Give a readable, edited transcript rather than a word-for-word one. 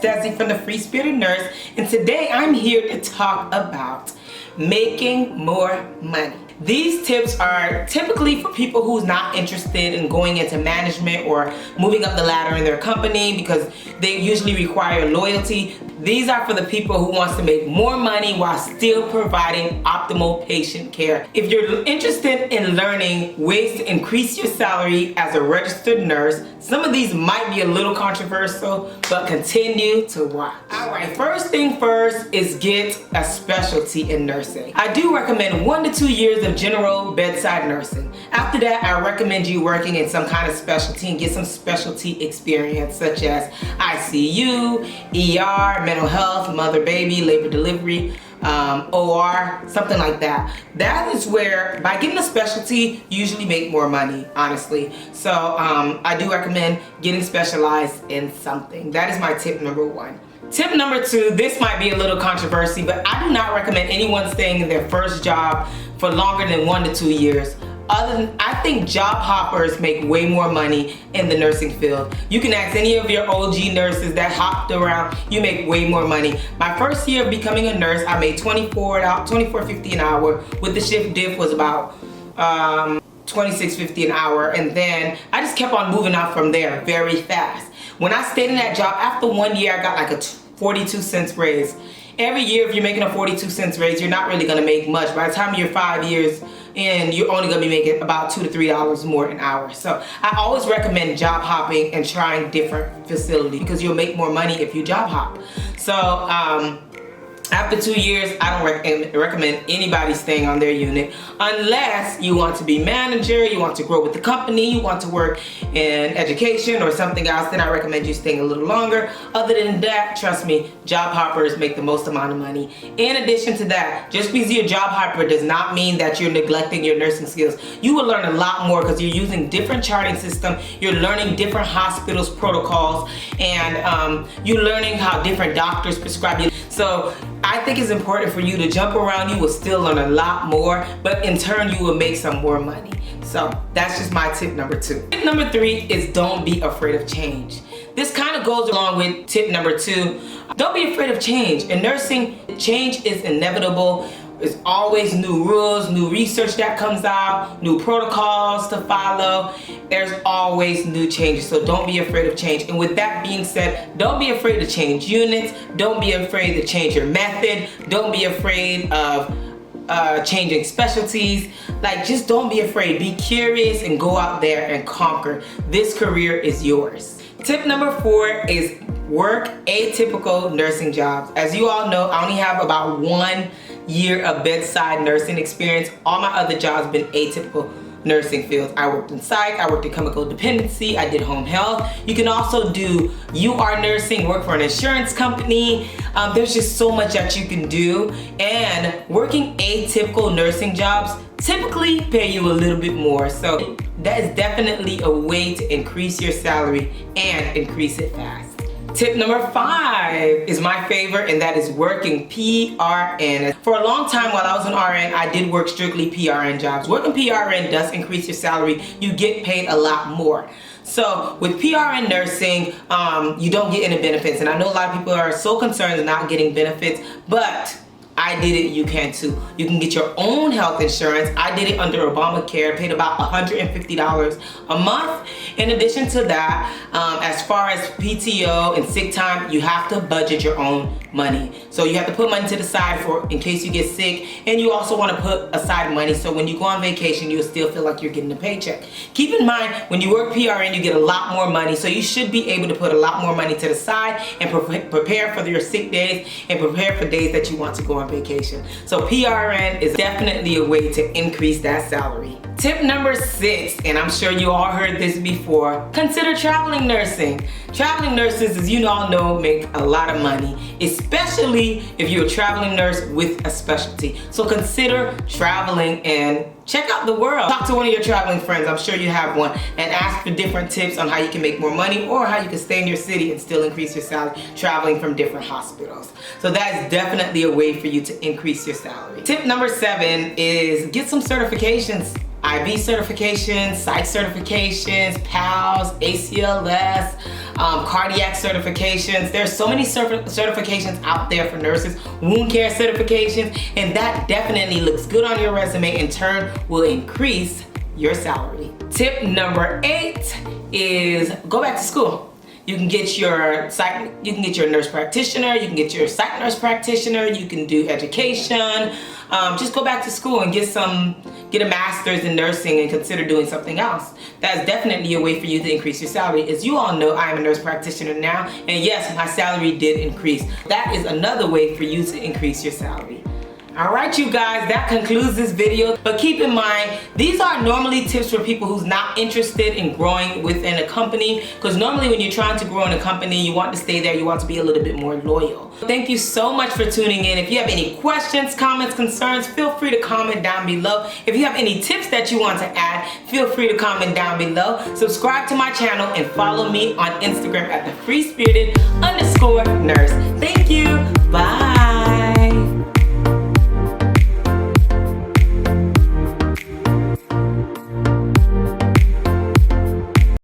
Stacey from the Free Spirited Nurse, and today I'm here to talk about making more money. These tips are typically for people who's not interested in going into management or moving up the ladder in their company because they usually require loyalty. These are for the people who wants to make more money while still providing optimal patient care. If you're interested in learning ways to increase your salary as a registered nurse, some of these might be a little controversial, but continue to watch. Alright, first thing first is get a specialty in nursing. I do recommend 1 to 2 years of general bedside nursing. After that, I recommend you working in some kind of specialty and get some specialty experience such as ICU, ER, mental health, mother-baby, labor delivery, OR, something like that. That is where, by getting a specialty, you usually make more money, honestly. So I do recommend getting specialized in something. That is my tip number 1. Tip number 2, this might be a little controversy, but I do not recommend anyone staying in their first job for longer than 1 to 2 years. I think job hoppers make way more money in the nursing field. You can ask any of your OG nurses that hopped around, you make way more money. My first year of becoming a nurse, I made $24.50 an hour. With the shift diff was about $26.50 an hour, and then I just kept on moving out from there very fast. When I stayed in that job, after 1 year, I got like a 42 cents raise. Every year, if you're making a 42 cents raise, you're not really gonna make much. By the time you're 5 years in, you're only gonna be making about $2 to $3 more an hour. So I always recommend job hopping and trying different facilities because you'll make more money if you job hop. So after 2 years, I don't recommend anybody staying on their unit unless you want to be manager, you want to grow with the company, you want to work in education or something else, then I recommend you staying a little longer. Other than that, trust me, job hoppers make the most amount of money. In addition to that, just because you're a job hopper does not mean that you're neglecting your nursing skills. You will learn a lot more because you're using different charting system, you're learning different hospitals protocols, and you're learning how different doctors prescribe you. So I think it's important for you to jump around. You will still learn a lot more, but in turn you will make some more money. So that's just my tip number 2. Tip number 3 is don't be afraid of change. This kind of goes along with tip number 2. Don't be afraid of change. In nursing, change is inevitable. There's always new rules, new research that comes out, new protocols to follow. There's always new changes, so don't be afraid of change. And with that being said, don't be afraid to change units. Don't be afraid to change your method. Don't be afraid of changing specialties. Like, just don't be afraid. Be curious and go out there and conquer. This career is yours. Tip number 4 is work atypical nursing jobs. As you all know, I only have about 1 year of bedside nursing experience. All my other jobs have been atypical nursing fields. I worked in psych, I worked in chemical dependency, I did home health. You can also do UR nursing, work for an insurance company. There's just so much that you can do, and working atypical nursing jobs typically pay you a little bit more. So that is definitely a way to increase your salary and increase it fast. Tip number 5 is my favorite, and that is working PRN. For a long time while I was an RN, I did work strictly PRN jobs. Working PRN does increase your salary. You get paid a lot more. So with PRN nursing, you don't get any benefits. And I know a lot of people are so concerned with not getting benefits, but I did it, you can too. You can get your own health insurance. I did it under Obamacare, paid about $150 a month. In addition to that, as far as PTO and sick time, you have to budget your own money. So you have to put money to the side for in case you get sick, and you also want to put aside money so when you go on vacation, you'll still feel like you're getting a paycheck. Keep in mind, when you work PRN, you get a lot more money, so you should be able to put a lot more money to the side and prepare for your sick days and prepare for days that you want to go on vacation. So PRN is definitely a way to increase that salary. Tip number 6, and I'm sure you all heard this before, consider traveling nursing. Traveling nurses, as you all know, make a lot of money, especially if you're a traveling nurse with a specialty. So consider traveling and check out the world. Talk to one of your traveling friends, I'm sure you have one, and ask for different tips on how you can make more money or how you can stay in your city and still increase your salary traveling from different hospitals. So that is definitely a way for you to increase your salary. Tip number 7 is get some certifications. IV certifications, psych certifications, PALS, ACLS, cardiac certifications. There's so many certifications out there for nurses, wound care certifications, and that definitely looks good on your resume, in turn will increase your salary. Tip number 8 is go back to school. You can get your nurse practitioner, you can get your psych nurse practitioner, you can do education. Just go back to school and get a master's in nursing and consider doing something else. That's definitely a way for you to increase your salary. As you all know, I am a nurse practitioner now, and yes, my salary did increase. That is another way for you to increase your salary. Alright you guys, that concludes this video, but keep in mind, these are normally tips for people who's not interested in growing within a company, because normally when you're trying to grow in a company, you want to stay there, you want to be a little bit more loyal. Thank you so much for tuning in. If you have any questions, comments, concerns, feel free to comment down below. If you have any tips that you want to add, feel free to comment down below. Subscribe to my channel and follow me on Instagram at @thefreespirited_nurse. Thank you. Bye.